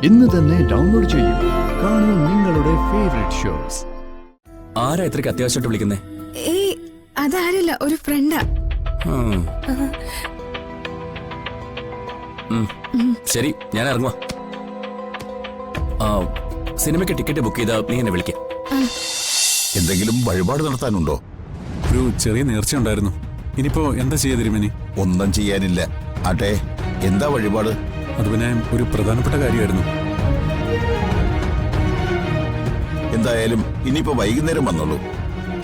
ഇന്ന് തന്നെ ഡൗൺലോഡ് ചെയ്യൂ. കാണൂ നിങ്ങളുടെ ഫേവറേറ്റ് ഷോസ്. ആരാ ഇത്രയ്ക്ക് അത്യാവശ്യമായിട്ട് വിളിക്കുന്നേ? ഏയ് അതാരില്ല, ഒരു ഫ്രണ്ടാ. ശരി, ഞാൻ ഇറങ്ങുവാ. സിനിമയ്ക്ക് ടിക്കറ്റ് ബുക്ക് ചെയ്താ നീ എന്നെ വിളിക്കാം. എന്തെങ്കിലും വഴിപാട് നടത്താനുണ്ടോ? ഒരു ചെറിയ നേർച്ച ഉണ്ടായിരുന്നു. ഇനിയിപ്പോ എന്താ ചെയ്യാ തിരുമേനി? ഒന്നും ചെയ്യാനില്ല. ആട്ടെ, എന്താ വഴിപാട്? അത് പിന്നെ ഒരു പ്രധാനപ്പെട്ട കാര്യമായിരുന്നു. എന്തായാലും ഇനിയിപ്പോ വൈകുന്നേരം വന്നോളൂ,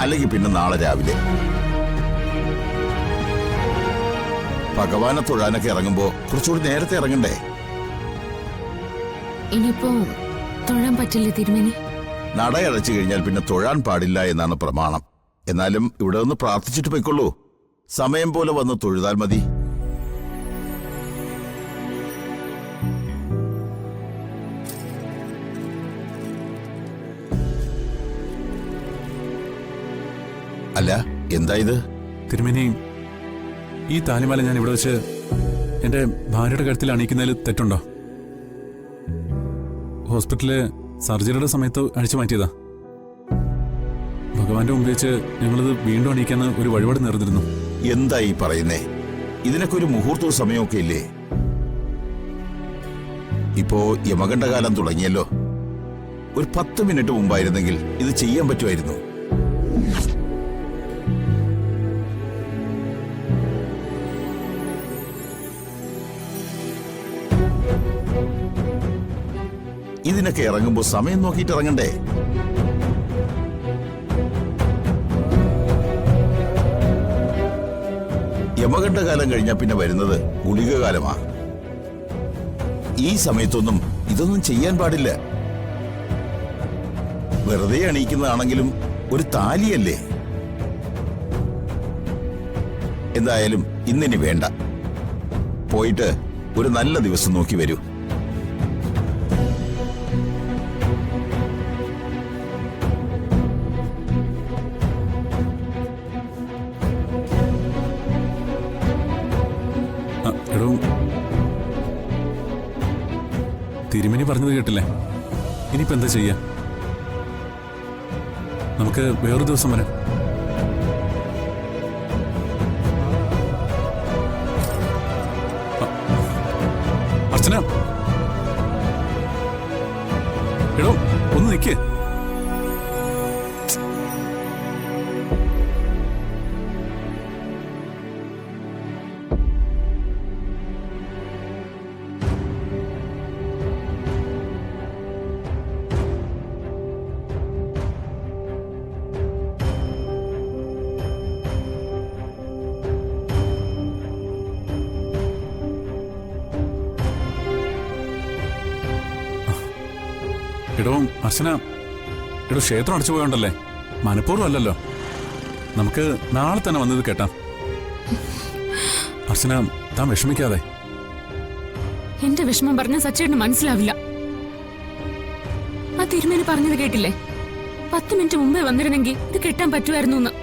അല്ലെങ്കിൽ പിന്നെ നാളെ രാവിലെ. ഭഗവാനെ തൊഴാനൊക്കെ ഇറങ്ങുമ്പോ കുറച്ചുകൂടി നേരത്തെ ഇറങ്ങണ്ടേ? ഇനിയിപ്പോ തൊഴാൻ പറ്റില്ല തിരുമേനി. നടയടച്ചു കഴിഞ്ഞാൽ പിന്നെ തൊഴാൻ പാടില്ല എന്നാണ് പ്രമാണം. എന്നാലും ഇവിടെ ഒന്ന് പ്രാർത്ഥിച്ചിട്ട് പോയിക്കൊള്ളൂ. സമയം പോലെ വന്ന് തൊഴുതാൽ മതി. അല്ല, എന്താ ഇത്? തിരുമേനി, ഈ താലിമാല ഞാൻ ഇവിടെ വെച്ച് എന്റെ ഭാര്യയുടെ കഴുത്തിൽ അണിയിക്കുന്നതിൽ തെറ്റുണ്ടോ? ഹോസ്പിറ്റലില് സർജറിയുടെ സമയത്ത് അഴിച്ചു മാറ്റിയതാ. ഭഗവാന്റെ മുമ്പ് വെച്ച് ഞങ്ങളിത് വീണ്ടും അണിയിക്കാന്ന് ഒരു വഴിപാട് നേർന്നിരുന്നു. എന്താ ഈ പറയുന്നേ? ഇതിനൊക്കെ ഒരു മുഹൂർത്തവും സമയമൊക്കെ ഇല്ലേ? ഇപ്പോ യമകണ്ഠകാലം തുടങ്ങിയല്ലോ. ഒരു 10 മിനിറ്റ് മുമ്പായിരുന്നെങ്കിൽ ഇത് ചെയ്യാൻ പറ്റുമായിരുന്നു. ഇതിനൊക്കെ ഇറങ്ങുമ്പോ സമയം നോക്കിയിട്ട് ഇറങ്ങണ്ടേ? യമകണ്ഠകാലം കഴിഞ്ഞാൽ പിന്നെ വരുന്നത് ഗുളിക കാലമാ. ഈ സമയത്തൊന്നും ഇതൊന്നും ചെയ്യാൻ പാടില്ല. വെറുതെ അണിയിക്കുന്നതാണെങ്കിലും ഒരു താലിയല്ലേ. എന്തായാലും ഇന്നിനി വേണ്ട. പോയിട്ട് ഒരു നല്ല ദിവസം നോക്കി വരൂ. തിരുമേനി പറഞ്ഞത് കേട്ടില്ലേ? ഇനിയിപ്പോ എന്താ ചെയ്യാ? നമുക്ക് വേറൊരു ദിവസം വരാം. അർച്ചന, എടോ ഒന്ന് നിൽക്കേ. എടോ അർച്ചന, എടോ ക്ഷേത്രം അടച്ചു പോയോണ്ടല്ലേ, മനഃപൂർവ്വം അല്ലല്ലോ. നമുക്ക് നാളെ തന്നെ വന്നത് കേട്ടാം. അർച്ചന, താൻ വിഷമിക്കാതെ. എന്റെ വിഷമം പറഞ്ഞ സച്ചേട്ടന് മനസ്സിലാവില്ല. ആ തിരുമേനി പറഞ്ഞത് കേട്ടില്ലേ? 10 മിനിറ്റ് മുമ്പേ വന്നിരുന്നെങ്കിൽ ഇത് കെട്ടാൻ പറ്റുമായിരുന്നു എന്ന്.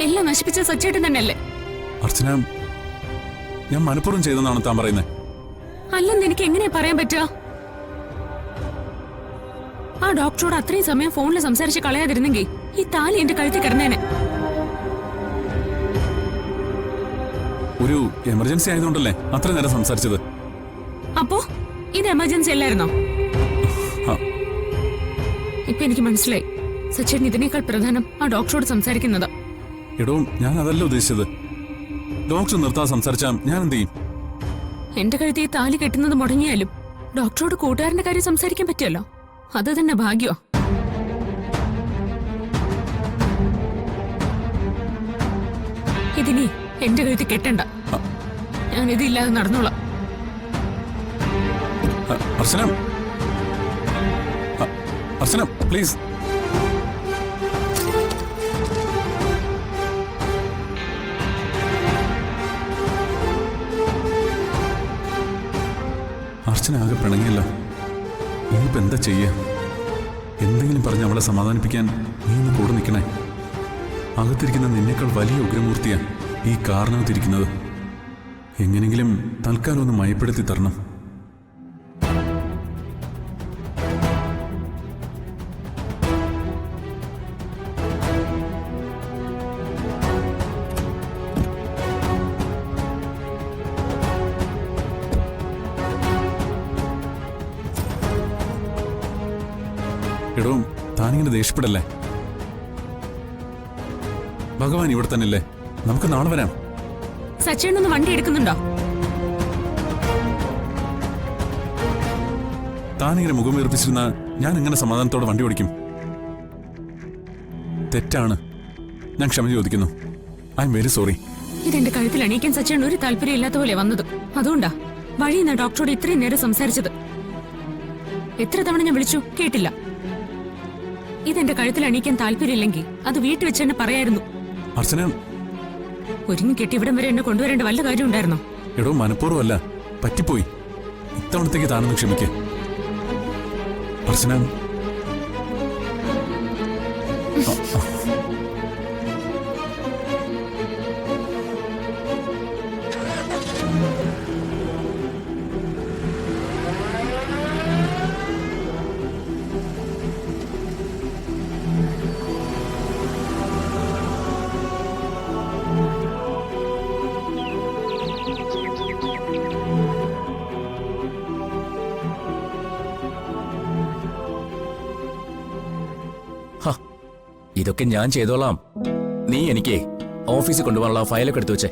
എല്ലാം നശിപ്പിച്ച സച്ചേട്ടൻ തന്നെയല്ലേ? അർച്ചന, ഞാൻ മനഃപൂർവ്വം ചെയ്തെന്നാണ് താൻ പറയുന്നത്. അല്ലെന്ന് എനിക്ക് എങ്ങനെയാ പറയാൻ പറ്റുക? ആ ഡോക്ടറോട് അത്രയും സമയം ഫോണിൽ സംസാരിച്ച് കളയാതിരുന്നെങ്കിൽ ഈ താലി എന്റെ കഴുത്തിൽ കിടന്നേനെ. ഒരു എമർജൻസി ആയതുകൊണ്ടല്ലേ അത്ര നേരം സംസാരിച്ചത്. അപ്പോ ഇത് എമർജൻസി അല്ലായിരുന്നോ? ഇപ്പൊ എനിക്ക് മനസ്സിലായി, സച്ചിൻ ഇതിനേക്കാൾ പ്രധാനം ആ ഡോക്ടറോട് സംസാരിക്കുന്നത്. എടോ, ഞാൻ അതല്ല ഉദ്ദേശിച്ചത്. ഡോക്ടർ നിർത്താതെ സംസാരിച്ചാൽ ഞാൻ എന്ത് ചെയ്യും? എന്റെ കഴുത്തിൽ ഈ താലി കെട്ടുന്നത് മുടങ്ങിയാലും ഡോക്ടറോട് കൂട്ടുകാരന്റെ കാര്യം സംസാരിക്കാൻ പറ്റുമല്ലോ. അത് തന്നെ ഭാഗ്യോ. ഇതിനി എന്റെ കഴുത്തിൽ കെട്ടണ്ട. ഞാനിതില്ലാതെ നടന്നോളാം. അർച്ചന, അർച്ചന പ്ലീസ്. അർച്ചന ആകെ പിണങ്ങിയല്ലോ. ഇനിയിപ്പോ എന്താ ചെയ്യാ? എന്തെങ്കിലും പറഞ്ഞ് അവളെ സമാധാനിപ്പിക്കാൻ നീ ഒന്ന് കൂടെ നിൽക്കണേ. അകത്തിരിക്കുന്ന നിന്നേക്കാൾ വലിയ ഉഗ്രമൂർത്തിയാ ഈ കാരണത്തിരിക്കുന്നത്. എങ്ങനെങ്കിലും തൽക്കാലം ഒന്ന് മയപ്പെടുത്തി തരണം. എടോ താനിങ്ങനെ ദേഷ്യപ്പെടല്ലേ. ഭഗവാൻ ഇവിടെ തന്നെയല്ലേ, നമുക്ക് നാളെ വരാം. സച്ചേട്ടനൊന്ന് വണ്ടി എടുക്കുന്നുണ്ടോ? താനിങ്ങനെ മുഖം വീർപ്പിച്ചിരുന്ന ഞാൻ എങ്ങനെ സമാധാനത്തോടെ വണ്ടി ഓടിക്കും? തെറ്റാണ്, ഞാൻ ക്ഷമ ചോദിക്കുന്നു. I am very sorry. ഇതെന്റെ കഴുത്തിൽ അണിയിക്കാൻ സച്ചേട്ടൻ ഒരു താല്പര്യം ഇല്ലാത്ത പോലെ വന്നത്. അതുകൊണ്ടാ വഴിയിൽ നിന്ന് ഡോക്ടറോട് ഇത്രയും നേരം സംസാരിച്ചത്. എത്ര തവണ ഞാൻ വിളിച്ചു, കേട്ടില്ല. ഇതെന്റെ കഴുത്തിൽ അണിയിക്കാൻ താല്പര്യമില്ലെങ്കിൽ അത് വീട്ടിൽ വെച്ച് തന്നെ പറയായിരുന്നു. അർച്ചന, ഒരുങ്ങി കെട്ടി ഇവിടം വരെ എന്നെ കൊണ്ടുവരേണ്ട വല്ല കാര്യം ഉണ്ടായിരുന്നോ? എടോ മനഃപൂർവ്വമല്ല, പറ്റിപ്പോയി. ഇത്തവണത്തേക്ക് താനൊന്ന് ക്ഷമിക്ക്. അർച്ചന, ഹ, ഇതൊക്കെ ഞാൻ ചെയ്തോളാം. നീ എനിക്ക് ഓഫീസിൽ കൊണ്ടുപോകാനുള്ള ഫയലൊക്കെ എടുത്തു വെച്ചേ.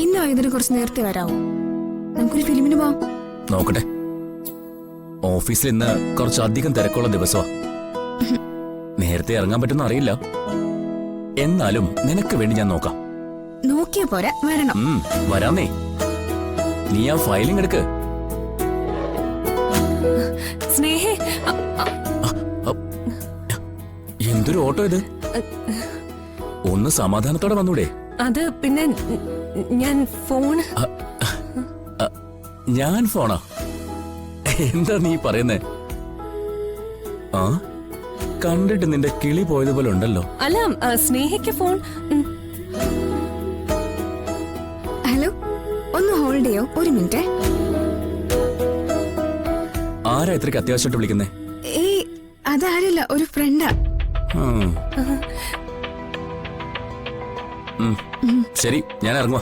ഇന്ന് ഇതിന് കുറച്ച് നേരത്തെ വരാമോ? നമുക്കൊരു ഫിലിമിന് പോവാം. നോക്കട്ടെ, ഓഫീസിൽ ഇന്ന് കുറച്ചധികം തിരക്കുള്ള ദിവസമാ. നേരത്തെ ഇറങ്ങാൻ പറ്റുന്ന അറിയില്ല. എന്നാലും നിനക്ക് വേണ്ടി ഞാൻ നോക്കാം. നോക്കിയ പോരാ, വരണം. വരാന്നേ. നീ ആ ഫയലിംഗ് എടുക്ക്. സ്നേഹേ, എന്തൊരു ഓട്ടോ ഇത്? ഒന്ന് സമാധാനത്തോടെ വന്നൂടെ? അത് പിന്നെ ഞാൻ ഫോൺ ഞാൻ ഫോണാ? എന്താ നീ പറയുന്നേ? ആ, കണ്ടിട്ട് നിന്റെ കിളി പോയതുപോലെ ഉണ്ടല്ലോ. അല്ല, സ്നേഹയ്ക്ക് ഫോൺ. ഹലോ, ഒന്ന് ഹോൾഡ് ചെയ്യോ? ഒരു മിനിറ്റ്. ആരാ ഇത്രയ്ക്ക് അത്യാവശ്യമായിട്ട് വിളിക്കുന്നേ? ഏയ്, അതാരല്ല, ഒരു ഫ്രണ്ടാ. ശരി, ഞാൻ ഇറങ്ങുവാ.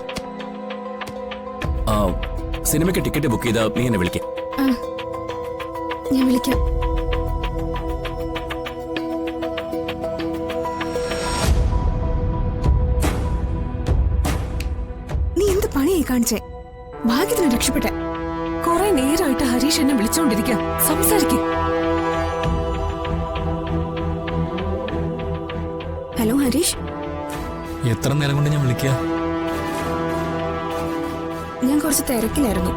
സിനിമയ്ക്ക് ടിക്കറ്റ് ബുക്ക് ചെയ്താ നീ എന്നെ വിളിക്കാം. ആ, ഞാൻ വിളിക്കാം. നീ എന്ത് പണിയായി കാണിച്ചേ? ഭാഗ്യത്തിന് രക്ഷപ്പെട്ടെ. കുറെ നേരമായിട്ട് ഹരീഷ് എന്നെ വിളിച്ചോണ്ടിരിക്കുക. സംസാരിക്കും. ഹലോ ഹരീഷ്, എത്ര നേരം കൊണ്ട് ഞാൻ വിളിക്കുക? ഞാൻ കുറച്ച് തിരക്കിലായിരുന്നു.